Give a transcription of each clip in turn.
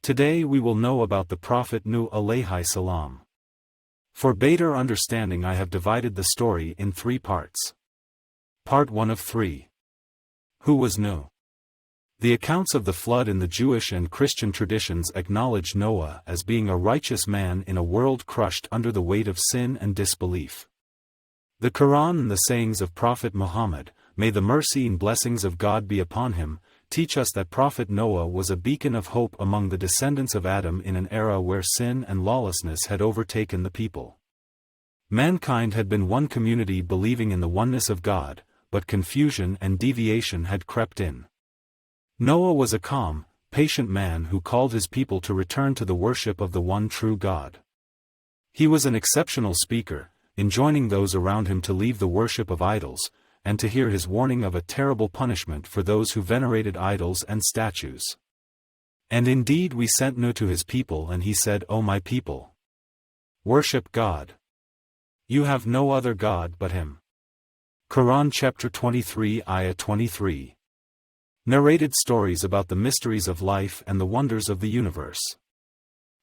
Today we will know about the Prophet Nooh alayhi salam. For better understanding I have divided the story in 3 parts. Part 1 of 3. Who was Nooh? The accounts of the flood in the Jewish and Christian traditions acknowledge Noah as being a righteous man in a world crushed under the weight of sin and disbelief. The Quran and the sayings of Prophet Muhammad, may the mercy and blessings of God be upon him, teach us that Prophet Noah was a beacon of hope among the descendants of Adam in an era where sin and lawlessness had overtaken the people. Mankind had been one community believing in the oneness of God, but confusion and deviation had crept in. Noah was a calm, patient man who called his people to return to the worship of the one true God. He was an exceptional speaker, enjoining those around him to leave the worship of idols, and to hear his warning of a terrible punishment for those who venerated idols and statues. And indeed we sent Nooh to his people and he said, O my people! Worship God. You have no other God but him. Quran chapter 23 ayah 23. Narrated stories about the mysteries of life and the wonders of the universe.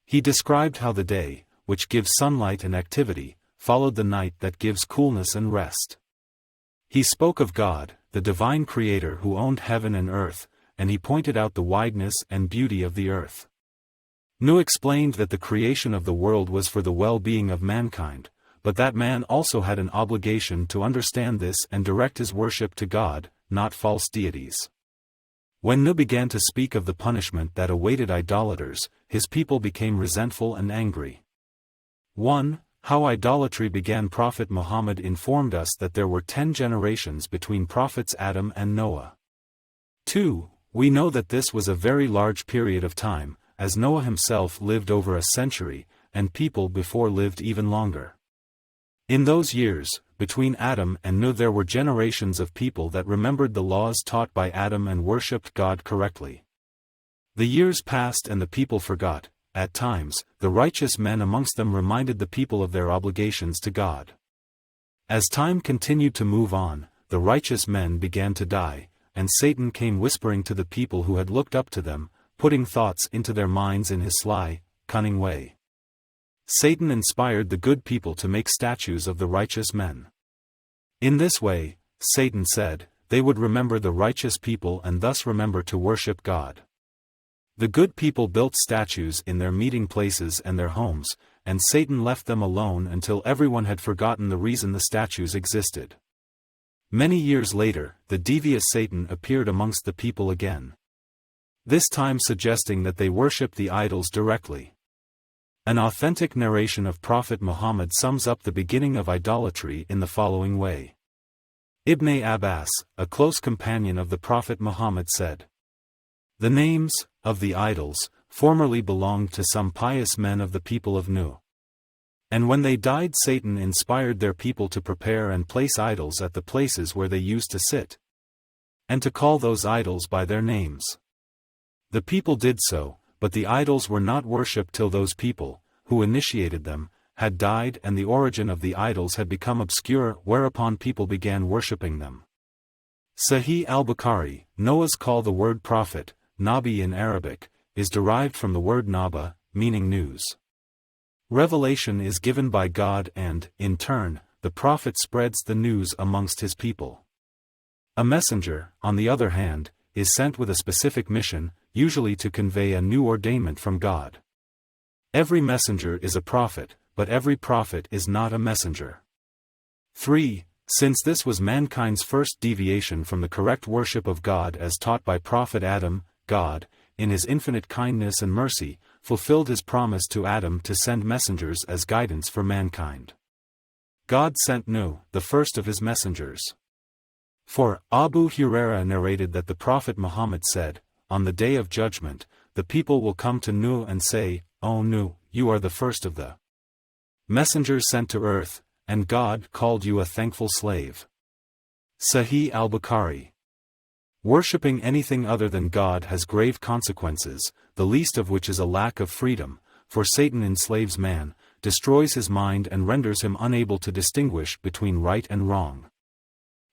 He described how the day, which gives sunlight and activity, followed the night that gives coolness and rest. He spoke of God, the divine creator who owned heaven and earth, and he pointed out the wideness and beauty of the earth. Nooh explained that the creation of the world was for the well-being of mankind, but that man also had an obligation to understand this and direct his worship to God, not false deities. When Nooh began to speak of the punishment that awaited idolaters, his people became resentful and angry. 1. How idolatry began. Prophet Muhammad informed us that there were 10 generations between prophets Adam and Noah. 2. We know that this was a very large period of time, as Noah himself lived over a century, and people before lived even longer. In those years, between Adam and Nooh there were generations of people that remembered the laws taught by Adam and worshipped God correctly. The years passed and the people forgot. At times, the righteous men amongst them reminded the people of their obligations to God. As time continued to move on, the righteous men began to die, and Satan came whispering to the people who had looked up to them, putting thoughts into their minds in his sly, cunning way. Satan inspired the good people to make statues of the righteous men. In this way, Satan said, they would remember the righteous people and thus remember to worship God. The good people built statues in their meeting places and their homes, and Satan left them alone until everyone had forgotten the reason the statues existed. Many years later, the devious Satan appeared amongst the people again. This time suggesting that they worship the idols directly. An authentic narration of Prophet Muhammad sums up the beginning of idolatry in the following way. Ibn Abbas, a close companion of the Prophet Muhammad, said, the names of the idols formerly belonged to some pious men of the people of Nooh. And when they died, Satan inspired their people to prepare and place idols at the places where they used to sit, and to call those idols by their names. The people did so, but the idols were not worshipped till those people, who initiated them, had died and the origin of the idols had become obscure, whereupon people began worshipping them. Sahih al-Bukhari, Noah's call. The word prophet, Nabi in Arabic, is derived from the word Naba, meaning news. Revelation is given by God and, in turn, the prophet spreads the news amongst his people. A messenger, on the other hand, is sent with a specific mission, usually to convey a new ordainment from God. Every messenger is a prophet, but every prophet is not a messenger. 3. Since this was mankind's first deviation from the correct worship of God as taught by Prophet Adam, God, in his infinite kindness and mercy, fulfilled his promise to Adam to send messengers as guidance for mankind. God sent Nooh, the first of his messengers. For Abu Hurairah narrated that the Prophet Muhammad said, on the day of judgment, the people will come to Nooh and say, O Nooh, you are the first of the messengers sent to earth, and God called you a thankful slave. Sahih al-Bukhari. Worshipping anything other than God has grave consequences, the least of which is a lack of freedom, for Satan enslaves man, destroys his mind and renders him unable to distinguish between right and wrong.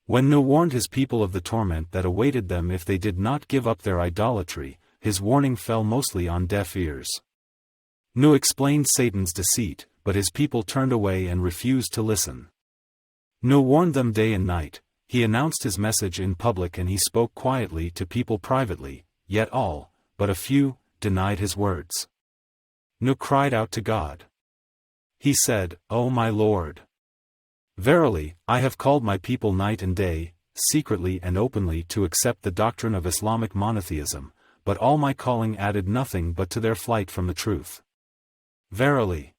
When Nooh warned his people of the torment that awaited them if they did not give up their idolatry, his warning fell mostly on deaf ears. Nooh explained Satan's deceit, but his people turned away and refused to listen. Nooh warned them day and night, he announced his message in public and he spoke quietly to people privately, yet all, but a few, denied his words. Nooh cried out to God. He said, "O my Lord! Verily, I have called my people night and day, secretly and openly to accept the doctrine of Islamic monotheism, but all my calling added nothing but to their flight from the truth. Verily,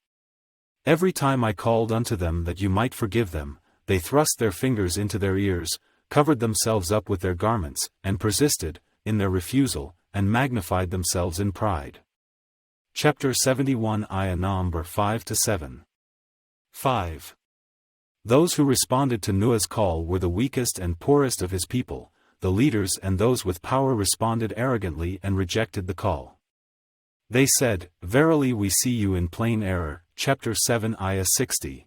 every time I called unto them that you might forgive them, they thrust their fingers into their ears, covered themselves up with their garments, and persisted in their refusal, and magnified themselves in pride." Chapter 71 Ayah number 5-7. 5. Those who responded to Nooh's call were the weakest and poorest of his people. The leaders and those with power responded arrogantly and rejected the call. They said, "Verily we see you in plain error." Chapter 7 Ayah 60.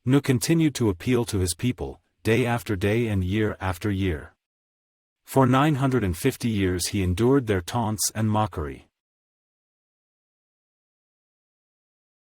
Nooh continued to appeal to his people, day after day and year after year. For 950 years he endured their taunts and mockery.